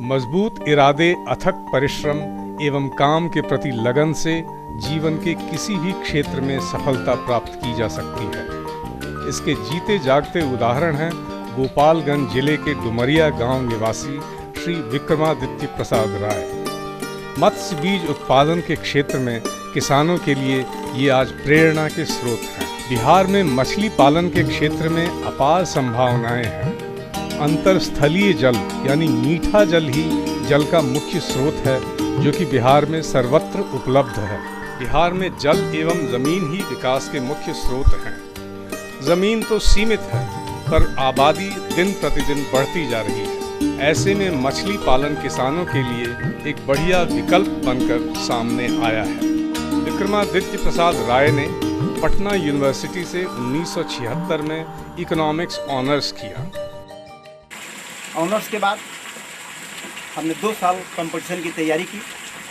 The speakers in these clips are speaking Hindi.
मजबूत इरादे, अथक परिश्रम एवं काम के प्रति लगन से जीवन के किसी भी क्षेत्र में सफलता प्राप्त की जा सकती है। इसके जीते जागते उदाहरण हैं गोपालगंज जिले के डुमरिया गांव निवासी श्री विक्रमादित्य प्रसाद राय। मत्स्य बीज उत्पादन के क्षेत्र में किसानों के लिए ये आज प्रेरणा के स्रोत हैं। बिहार में मछली पालन के क्षेत्र में अपार संभावनाएं हैं। अंतरस्थलीय जल यानी मीठा जल ही जल का मुख्य स्रोत है, जो कि बिहार में सर्वत्र उपलब्ध है। बिहार में जल एवं जमीन ही विकास के मुख्य स्रोत हैं। जमीन तो सीमित है, पर आबादी दिन प्रतिदिन बढ़ती जा रही है। ऐसे में मछली पालन किसानों के लिए एक बढ़िया विकल्प बनकर सामने आया है। विक्रमादित्य प्रसाद राय ने पटना यूनिवर्सिटी से 1976 में इकोनॉमिक्स ऑनर्स किया। ऑनर्स के बाद हमने 2 साल कंपटीशन की तैयारी की,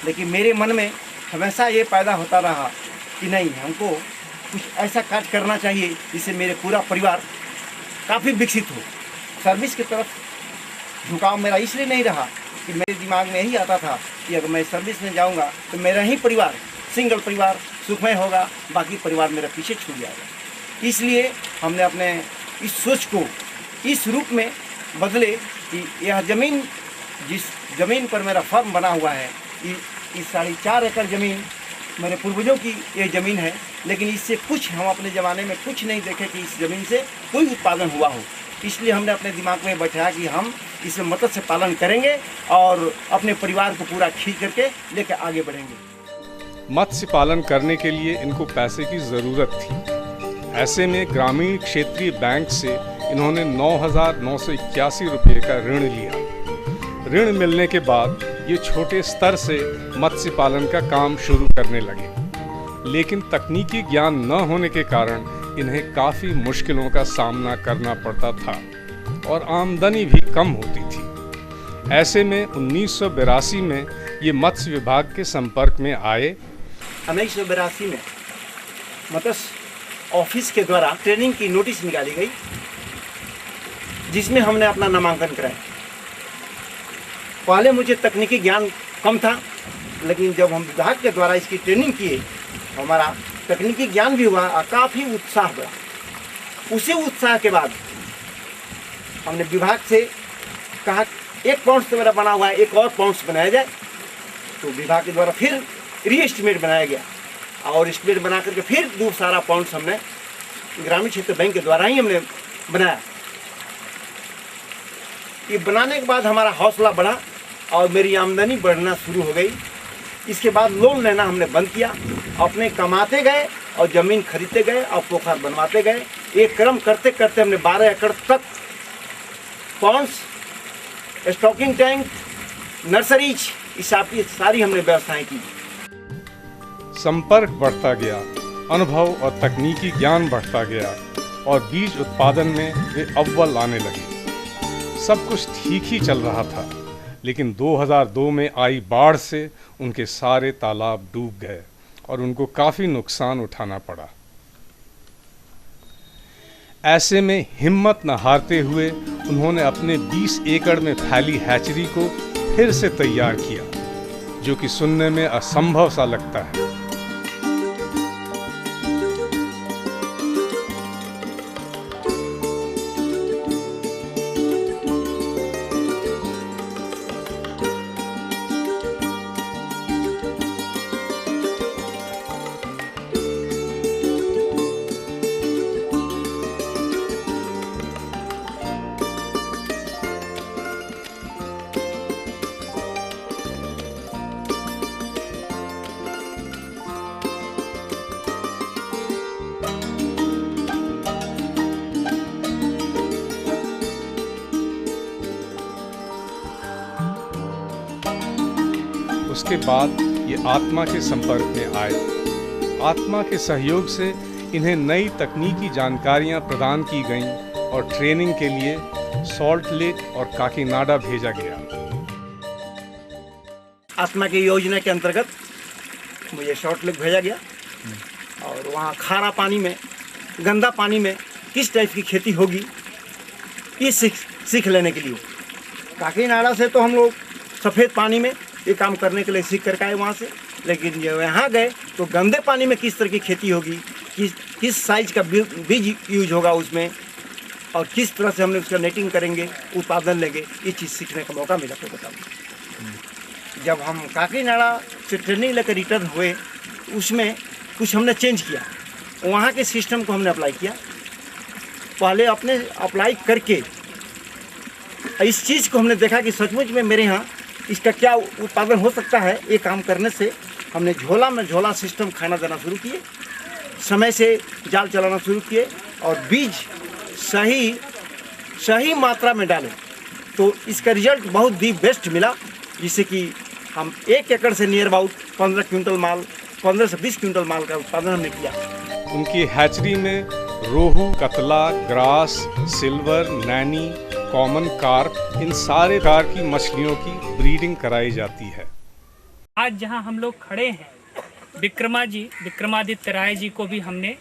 लेकिन मेरे मन में हमेशा ये पैदा होता रहा कि नहीं, हमको कुछ ऐसा कार्य करना चाहिए जिससे मेरे पूरा परिवार काफ़ी विकसित हो। सर्विस की तरफ झुकाव मेरा इसलिए नहीं रहा कि मेरे दिमाग में यही आता था कि अगर मैं सर्विस में जाऊंगा तो मेरा ही परिवार, सिंगल परिवार सुखमय होगा, बाकी परिवार मेरा पीछे छूट जाएगा। इसलिए हमने अपने इस सोच को इस रूप में बदले कि यह ज़मीन, जिस ज़मीन पर मेरा फर्म बना हुआ है, इस 4.5 एकड़ ज़मीन मेरे पूर्वजों की ये ज़मीन है, लेकिन इससे कुछ हम अपने ज़माने में कुछ नहीं देखे कि इस ज़मीन से कोई उत्पादन हुआ हो। इसलिए हमने अपने दिमाग में बैठाया कि हम इसमें मत्स्य पालन करेंगे और अपने परिवार को पूरा खींच करके लेकर आगे बढ़ेंगे। मत्स्य पालन करने के लिए इनको पैसे की ज़रूरत थी। ऐसे में ग्रामीण क्षेत्रीय बैंक से इन्होंने 9,981 रुपये का ऋण लिया। ऋण मिलने के बाद ये छोटे स्तर से मत्स्य पालन का काम शुरू करने लगे, लेकिन तकनीकी ज्ञान न होने के कारण इन्हें काफ़ी मुश्किलों का सामना करना पड़ता था और आमदनी भी कम होती थी। ऐसे में 1982 में ये मत्स्य विभाग के संपर्क में आए। 1982 में मत्स्य ऑफिस के द्वारा ट्रेनिंग की नोटिस निकाली गई, जिसमें हमने अपना नामांकन कराया। पहले मुझे तकनीकी ज्ञान कम था, लेकिन जब हम विभाग के द्वारा इसकी ट्रेनिंग किए तो हमारा तकनीकी ज्ञान भी हुआ और काफ़ी उत्साह बढ़ा। उसी उत्साह के बाद हमने विभाग से कहा 1 पाउंड से मेरा बना हुआ है, 1 और पाउंड बनाया जाए। तो विभाग के द्वारा फिर रीएस्टिमेट बनाया गया और एस्टिमेट बना करके फिर 2 सारा पाउंड हमने ग्रामीण क्षेत्र बैंक के द्वारा ही हमने बनाया। ये बनाने के बाद हमारा हौसला बढ़ा और मेरी आमदनी बढ़ना शुरू हो गई। इसके बाद लोन लेना हमने बंद किया, अपने कमाते गए और ज़मीन खरीदते गए और पोखर बनवाते गए। एक क्रम करते करते हमने 12 एकड़ तक पॉन्ड्स, स्टॉकिंग टैंक, नर्सरीज, इस आपकी सारी हमने व्यवस्थाएं की। संपर्क बढ़ता गया, अनुभव और तकनीकी ज्ञान बढ़ता गया और बीज उत्पादन में वे अव्वल आने लगे। सब कुछ ठीक ही चल रहा था, लेकिन 2002 में आई बाढ़ से उनके सारे तालाब डूब गए और उनको काफ़ी नुकसान उठाना पड़ा। ऐसे में हिम्मत न हारते हुए उन्होंने अपने 20 एकड़ में फैली हैचरी को फिर से तैयार किया, जो कि सुनने में असंभव सा लगता है। उसके बाद ये आत्मा के संपर्क में आए। आत्मा के सहयोग से इन्हें नई तकनीकी जानकारियां प्रदान की गईं और ट्रेनिंग के लिए सॉल्ट लेक और काकीनाडा भेजा गया। आत्मा की योजना के अंतर्गत मुझे सॉल्ट लेक भेजा गया और वहाँ खारा पानी में, गंदा पानी में किस टाइप की खेती होगी ये सीख लेने के लिए। काकीनाडा से तो हम लोग सफ़ेद पानी में ये काम करने के लिए सीख करके आए वहाँ से, लेकिन जब यहाँ गए तो गंदे पानी में किस तरह की खेती होगी, किस साइज का बीज यूज होगा उसमें, और किस तरह से हमने उसका नेटिंग करेंगे, उत्पादन लेंगे, ये चीज़ सीखने का मौका मिला। तो बताऊँ, जब हम काकीनाडा से ट्रेनिंग लेकर रिटर्न हुए उसमें कुछ हमने चेंज किया, वहाँ के सिस्टम को हमने अप्लाई किया। पहले अपने अप्लाई करके इस चीज़ को हमने देखा कि सचमुच में मेरे यहाँ इसका क्या उत्पादन हो सकता है। ये काम करने से हमने झोला में झोला सिस्टम खाना देना शुरू किए, समय से जाल चलाना शुरू किए और बीज सही मात्रा में डालें, तो इसका रिजल्ट बहुत दी बेस्ट मिला। जिससे कि हम 1 एकड़ से नियर अबाउट 15 क्विंटल माल, 15 से 20 क्विंटल माल का उत्पादन हमने किया। उनकी हैचरी में rohu, catla, grass, silver, naini, common carp, इन सारे प्रकार की मछलियों की ब्रीडिंग कराई जाती है। आज जहां हम लोग खड़े हैं, विक्रमादित्य राय जी को भी हमने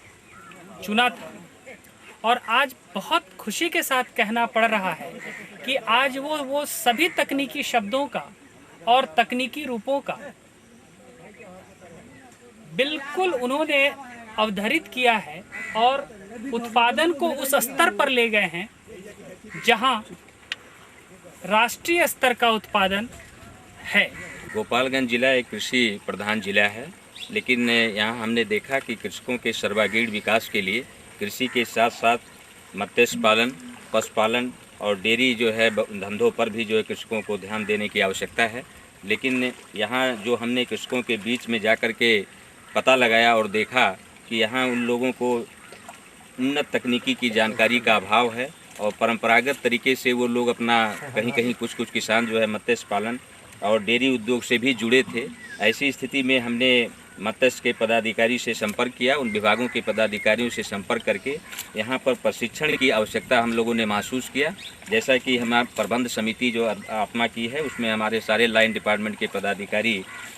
चुना था और आज बहुत खुशी के साथ कहना पड़ रहा है कि आज वो सभी तकनीकी शब्दों का और तकनीकी रूपों का बिल्कुल उन्होंने अवधारित किया है और उत्पादन को उस स्तर पर ले गए हैं जहां राष्ट्रीय स्तर का उत्पादन है। गोपालगंज जिला एक कृषि प्रधान जिला है, लेकिन यहाँ हमने देखा कि कृषकों के सर्वांगीण विकास के लिए कृषि के साथ साथ मत्स्य पालन, पशुपालन और डेयरी जो है धंधों पर भी जो है कृषकों को ध्यान देने की आवश्यकता है। लेकिन यहाँ जो हमने कृषकों के बीच में जाकर के पता लगाया और देखा कि यहाँ उन लोगों को उन्नत तकनीकी की जानकारी का अभाव है और परंपरागत तरीके से वो लोग अपना कहीं कुछ किसान जो है मत्स्य पालन और डेयरी उद्योग से भी जुड़े थे। ऐसी स्थिति में हमने मत्स्य के पदाधिकारी से संपर्क किया, उन विभागों के पदाधिकारियों से संपर्क करके यहाँ पर प्रशिक्षण की आवश्यकता हम लोगों ने महसूस किया। जैसा कि हमारा प्रबंध समिति जो आत्मा की है उसमें हमारे सारे लाइन डिपार्टमेंट के पदाधिकारी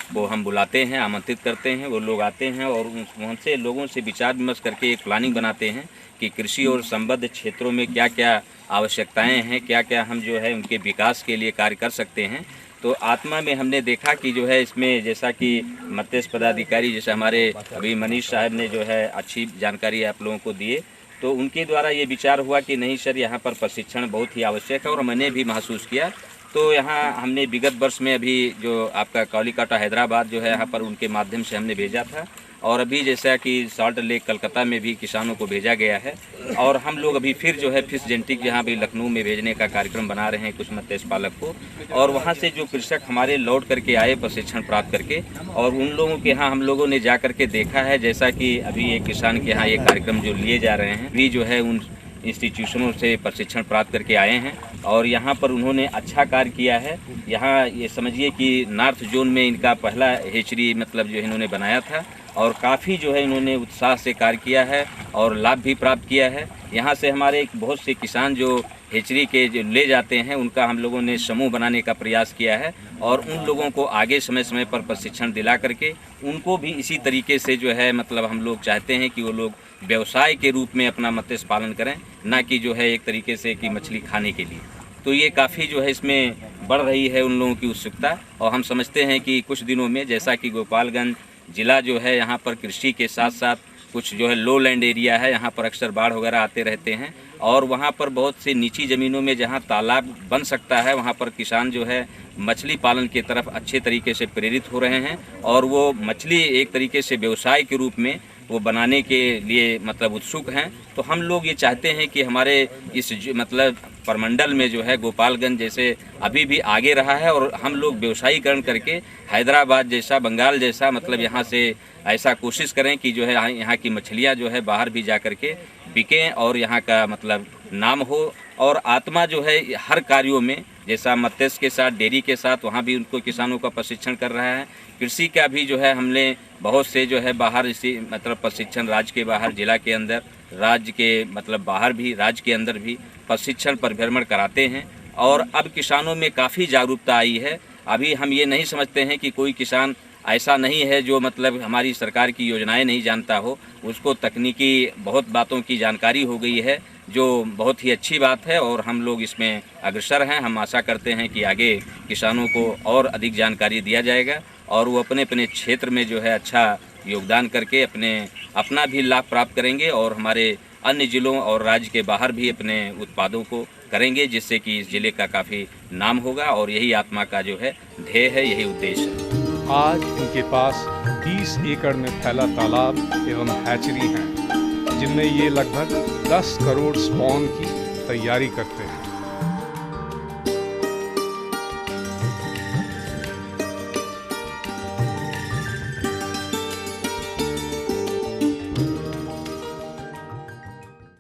को हम बुलाते हैं, आमंत्रित करते हैं, वो लोग आते हैं और उनसे लोगों से विचार विमर्श करके एक प्लानिंग बनाते हैं कि कृषि और संबद्ध क्षेत्रों में क्या क्या आवश्यकताएँ हैं, क्या क्या हम जो है उनके विकास के लिए कार्य कर सकते हैं। तो आत्मा में हमने देखा कि जो है इसमें जैसा कि मत्स्य पदाधिकारी जैसे हमारे अभी मनीष साहब ने जो है अच्छी जानकारी आप लोगों को दिए, तो उनके द्वारा ये विचार हुआ कि नहीं सर, यहाँ पर प्रशिक्षण बहुत ही आवश्यक है और मैंने भी महसूस किया। तो यहाँ हमने विगत वर्ष में अभी जो आपका कौलिकाटा हैदराबाद जो है यहाँ पर उनके माध्यम से हमने भेजा था और अभी जैसा कि सॉल्ट लेक कलकत्ता में भी किसानों को भेजा गया है और हम लोग अभी फिर जो है फिश जेनेटिक यहाँ भी लखनऊ में भेजने का कार्यक्रम बना रहे हैं कुछ मत्स्य पालक को। और वहाँ से जो कृषक हमारे लौट करके आए प्रशिक्षण प्राप्त करके और उन लोगों के यहाँ हम लोगों ने जा करके देखा है, जैसा कि अभी एक किसान के यहाँ ये कार्यक्रम जो लिए जा रहे हैं भी जो है उन इंस्टीट्यूशनों से प्रशिक्षण प्राप्त करके आए हैं और यहाँ पर उन्होंने अच्छा कार्य किया है। यहाँ ये समझिए कि नॉर्थ जोन में इनका पहला हेचरी मतलब जो इन्होंने बनाया था और काफ़ी जो है इन्होंने उत्साह से कार्य किया है और लाभ भी प्राप्त किया है। यहाँ से हमारे बहुत से किसान जो हेचरी के जो ले जाते हैं उनका हम लोगों ने समूह बनाने का प्रयास किया है और उन लोगों को आगे समय समय पर प्रशिक्षण दिला करके उनको भी इसी तरीके से जो है मतलब हम लोग चाहते हैं कि वो लोग व्यवसाय के रूप में अपना मत्स्य पालन करें, ना कि जो है एक तरीके से कि मछली खाने के लिए। तो ये काफ़ी जो है इसमें बढ़ रही है उन लोगों की उत्सुकता और हम समझते हैं कि कुछ दिनों में जैसा कि गोपालगंज ज़िला जो है यहाँ पर कृषि के साथ साथ कुछ जो है लो लैंड एरिया है, यहाँ पर अक्सर बाढ़ वगैरह आते रहते हैं और वहाँ पर बहुत सी नीची ज़मीनों में जहाँ तालाब बन सकता है वहाँ पर किसान जो है मछली पालन की तरफ अच्छे तरीके से प्रेरित हो रहे हैं और वो मछली एक तरीके से व्यवसाय के रूप में वो बनाने के लिए मतलब उत्सुक हैं। तो हम लोग ये चाहते हैं कि हमारे इस मतलब प्रमंडल में जो है गोपालगंज जैसे अभी भी आगे रहा है और हम लोग व्यवसायीकरण करके हैदराबाद जैसा, बंगाल जैसा मतलब यहाँ से ऐसा कोशिश करें कि जो है यहाँ की मछलियाँ जो है बाहर भी जा कर के बिकें और यहाँ का मतलब नाम हो। और आत्मा जो है हर कार्यों में जैसा मत्स्य के साथ डेयरी के साथ वहाँ भी उनको किसानों का प्रशिक्षण कर रहा है। कृषि का भी जो है हमने बहुत से जो है बाहर इसी मतलब प्रशिक्षण राज्य के बाहर जिला के अंदर राज्य के मतलब बाहर भी, राज्य के अंदर भी प्रशिक्षण परिभ्रमण कराते हैं। और अब किसानों में काफ़ी जागरूकता आई है। अभी हम ये नहीं समझते हैं कि कोई किसान ऐसा नहीं है जो मतलब हमारी सरकार की योजनाएं नहीं जानता हो। उसको तकनीकी बहुत बातों की जानकारी हो गई है, जो बहुत ही अच्छी बात है और हम लोग इसमें अग्रसर हैं। हम आशा करते हैं कि आगे किसानों को और अधिक जानकारी दिया जाएगा और वो अपने अपने क्षेत्र में जो है अच्छा योगदान करके अपना भी लाभ प्राप्त करेंगे और हमारे अन्य ज़िलों और राज्य के बाहर भी अपने उत्पादों को करेंगे, जिससे कि इस ज़िले का काफ़ी नाम होगा। और यही आत्मा का जो है ध्येय है, यही उद्देश्य है। आज इनके पास 20 एकड़ में फैला तालाब एवं हैचरी हैं, जिनमें ये लगभग 10 करोड़ स्पॉन की तैयारी करते हैं।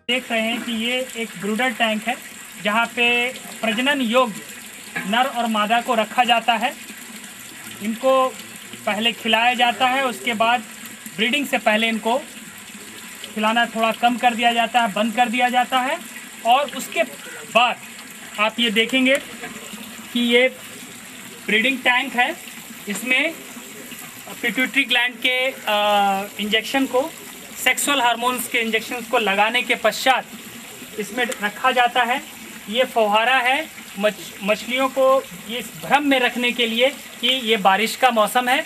देख रहे हैं कि ये एक ब्रूडर टैंक है, जहाँ पे प्रजनन योग्य नर और मादा को रखा जाता है। इनको पहले खिलाया जाता है, उसके बाद ब्रीडिंग से पहले इनको खिलाना थोड़ा कम कर दिया जाता है, बंद कर दिया जाता है। और उसके बाद आप ये देखेंगे कि ये ब्रीडिंग टैंक है। इसमें पिट्यूटरी ग्लैंड के इंजेक्शन को, सेक्सुअल हार्मोन्स के इंजेक्शंस को लगाने के पश्चात इसमें रखा जाता है। ये फव्वारा है मछलियों को ये भ्रम में रखने के लिए कि ये बारिश का मौसम है।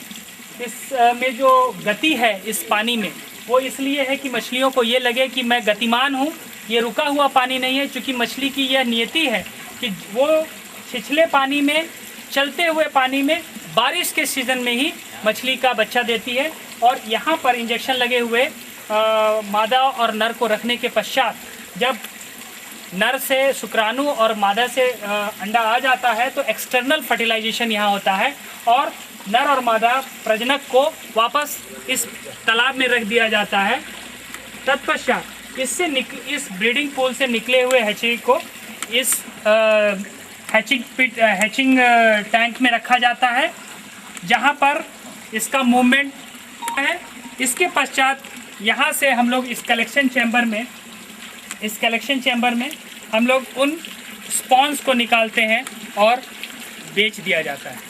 इसमें जो गति है इस पानी में, वो इसलिए है कि मछलियों को ये लगे कि मैं गतिमान हूँ, ये रुका हुआ पानी नहीं है। क्योंकि मछली की यह नियति है कि वो छिछले पानी में, चलते हुए पानी में, बारिश के सीज़न में ही मछली का बच्चा देती है। और यहाँ पर इंजेक्शन लगे हुए मादा और नर को रखने के पश्चात जब नर से शुक्राणु और मादा से अंडा आ जाता है तो एक्सटर्नल फर्टिलाइजेशन यहाँ होता है और नर और मादा प्रजनक को वापस इस तालाब में रख दिया जाता है। तत्पश्चात इस ब्रीडिंग पूल से निकले हुए हैचरी को इस हैचिंग टैंक में रखा जाता है, जहाँ पर इसका मूवमेंट है। इसके पश्चात यहाँ से हम लोग इस कलेक्शन चैम्बर में हम लोग उन स्पॉन्स को निकालते हैं और बेच दिया जाता है।